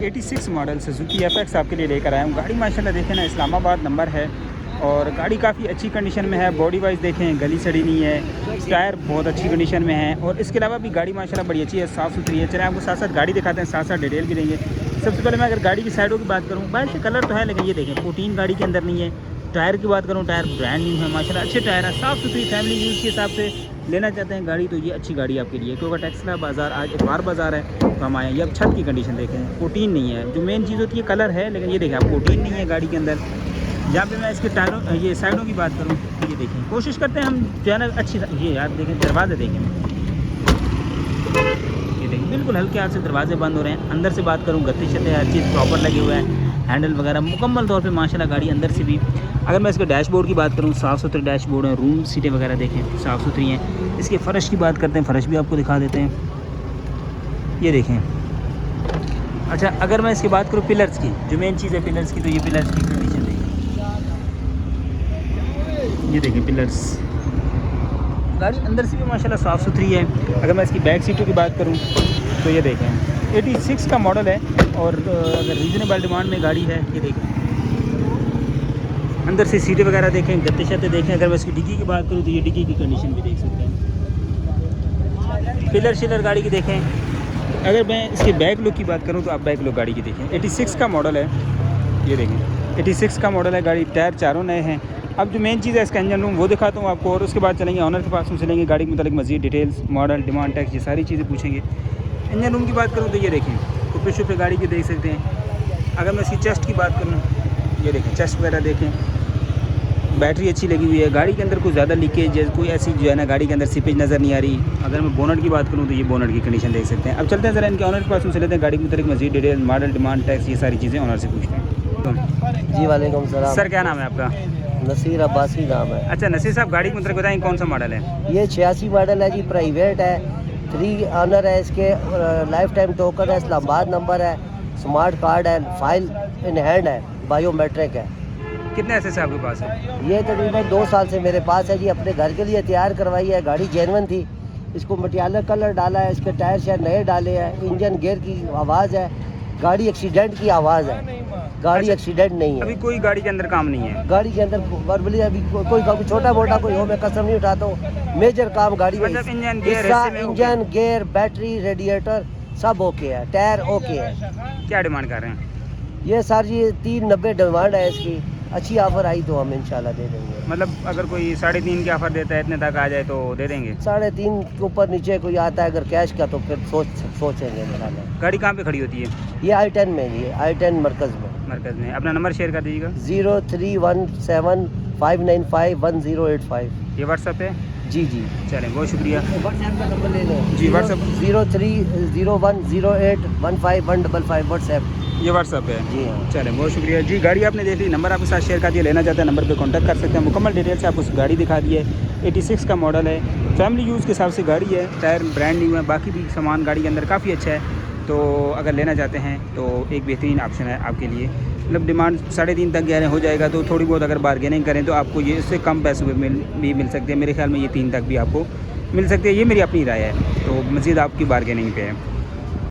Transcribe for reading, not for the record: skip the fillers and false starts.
86 model Suzuki FX आपके लिए लेकर आया हूँ। गाड़ी माशाल्लाह देखें ना, इस्लामाबाद नंबर है और गाड़ी काफ़ी अच्छी कंडीशन में है। बॉडी वाइज देखें, गली सड़ी नहीं है, टायर बहुत अच्छी कंडीशन में है और इसके अलावा भी गाड़ी माशाल्लाह बड़ी अच्छी है, साफ़ सुथरी है। चलिए आपको साथ साथ गाड़ी दिखाते हैं, साथ साथ डिटेल भी देंगे। सबसे पहले मैं अगर गाड़ी की साइडों की बात करूँ, बाहर से कलर तो है लेकिन ये देखें 14 गाड़ी के अंदर नहीं है। टायर की बात करूँ, टायर ब्रांड न्यू है माशाल्लाह, अच्छे टायर है, साफ़ सुथरी फैमिली यूज़ के हिसाब से लेना चाहते हैं गाड़ी तो ये अच्छी गाड़ी आपके लिए। क्योंकि टेक्सला बाज़ार आज इतवार बाज़ार है तो हम आए हैं। ये अब छत की कंडीशन देखें, 14 नहीं है। जो मेन चीज़ होती है कलर है, लेकिन ये देखें आप 14 नहीं है गाड़ी के अंदर। जहाँ पे मैं इसके टायरों ये साइडों की बात करूँ तो ये देखें, कोशिश करते हैं हम जो है ना अच्छी, ये यार देखें दरवाज़े देखें, ये देखें बिल्कुल हल्के हाथ से दरवाजे बंद हो रहे हैं। अंदर से बात करूँ, गत्ते शत्ते हर चीज़ प्रॉपर लगे हुए हैं, हैंडल वगैरह मुकम्मल तौर पे माशाल्लाह गाड़ी अंदर से भी। अगर मैं इसके डैशबोर्ड की बात करूँ, साफ़ सुथरे डैशबोर्ड हैं, रूम सीटें वगैरह देखें साफ़ सुथरी हैं। इसके फ़र्श की बात करते हैं, फ़र्श भी आपको दिखा देते हैं, ये देखें। अच्छा अगर मैं इसकी बात करूँ पिलर्स की, जो मेन चीज़ है पिलर्स की, तो ये पिलर्स की कंडीशन देखें, ये देखें पिलर्स। गाड़ी अंदर से भी माशाल्लाह साफ़ सुथरी है। अगर मैं इसकी बैक सीटों की बात करूँ तो ये देखें 86 का मॉडल है और अगर रीज़नेबल डिमांड में गाड़ी है। ये देखें अंदर से सीटें वगैरह देखें, गत्ते शत्ते देखें। अगर मैं इसकी डिग्गी की बात करूँ तो ये डिग्गी की कंडीशन भी देख सकते हैं, पिलर शिलर गाड़ी की देखें। अगर मैं इसके बैक लुक की बात करूँ तो आप बैक लुक गाड़ी की देखें, 86 का मॉडल है, ये देखें 86 का मॉडल है गाड़ी। टायर चारों नए हैं। अब जो मेन चीज़ है इसका इंजन रूम वो दिखाता हूँ आपको और उसके बाद चलेंगे ऑनर के पास, उनसे लेंगे गाड़ी के मतलब मज़ीद डिटेल्स, मॉडल, डिमांड, टैक्स, ये सारी चीज़ें पूछेंगे। इंजन रूम की बात करूँ तो ये देखें कुप्पे शुप्पे गाड़ी की देख सकते हैं। अगर मैं इसकी चेस्ट की बात करूँ, ये देखें चेस्ट वगैरह देखें, बैटरी अच्छी लगी हुई है। गाड़ी के अंदर कुछ ज़्यादा लीकेज कोई ऐसी जो है ना गाड़ी के अंदर सीपेज नज़र नहीं आ रही। अगर मैं बोनट की बात करूँ तो ये बोनट की कंडीशन देख सकते हैं। अब चलते हैं ज़रा इनके ऑनर के पास, उनसे लेते हैं गाड़ी के मतलब मज़ीद डिटेल, मॉडल, डिमांड, टैक्स, ये सारी चीज़ें ऑनर से पूछते हैं। जी वालेकुम सलाम। सर क्या नाम है आपका? नसीर अब्बासी नाम है। अच्छा नसीर साहब, गाड़ी के मतलब बताएं कौन सा मॉडल है? ये 86 मॉडल है जी, प्राइवेट है, 3 ऑनर है इसके, लाइफ टाइम टोकन है, इस्लामाबाद नंबर है, स्मार्ट कार्ड है, फाइल इन हैंड है, बायोमेट्रिक है। कितने ऐसे से आपके पास है? ये तकरीबन 2 साल से मेरे पास है जी। अपने घर के लिए तैयार करवाई है, गाड़ी जेनवन थी। इसको मटियाला कलर डाला है, इसके टायर शायद नए डाले हैं। इंजन गेयर की आवाज़ है, गाड़ी एक्सीडेंट की आवाज़ है, गाड़ी एक्सीडेंट नहीं है। अभी कोई गाड़ी के अंदर काम नहीं है? गाड़ी के अंदर वर्बली अभी कोई छोटा मोटा कोई हो, मैं कसम नहीं उठाता हूँ, मेजर काम गाड़ी में मतलब इंजन गेयर, बैटरी, रेडिएटर सब ओके है, टायर ओके है। क्या डिमांड कर रहे हैं? ये सर जी 390 डिमांड है इसकी। अच्छी ऑफर आई तो हम इंशाल्लाह दे देंगे। मतलब अगर कोई 3.5 की ऑफर देता है, इतने तक आ जाए तो दे देंगे? 3.5 के ऊपर नीचे कोई आता है अगर कैश का तो फिर सोचेंगे मेरा। गाड़ी कहाँ पे खड़ी होती है? ये I10 में जी, I10 मरकज़ में। मरकज़ में। अपना नंबर शेयर कर दीजिएगा। 031759511085। ये व्हाट्सअप है? जी जी चलें, बहुत शुक्रिया। व्हाट्सएप का नंबर ले लें जी, व्हाट्सएप 030108155155 व्हाट्सएप। ये व्हाट्सअप है जी हाँ। चलें, बहुत शुक्रिया जी। गाड़ी आपने देख ली, नंबर आपके साथ शेयर कर दिया, लेना चाहते हैं नंबर पे कांटेक्ट कर सकते हैं। मुकम्मल डिटेल से आपको उस गाड़ी दिखा दी है। 86 का मॉडल है, फैमिली यूज़ के हिसाब से गाड़ी है, टायर ब्रांड न्यू है, बाकी भी सामान गाड़ी के अंदर काफ़ी अच्छा है। तो अगर लेना चाहते हैं तो एक बेहतरीन ऑप्शन है आपके लिए। मतलब डिमांड 3.5 तक गहरे हो जाएगा तो थोड़ी बहुत अगर बार्गेनिंग करें तो आपको ये इससे कम पैसों में मिल सकते हैं। मेरे ख्याल में ये 3 तक भी आपको मिल सकते हैं, ये मेरी अपनी राय है। तो मज़ीद आपकी बार्गेनिंग पे है।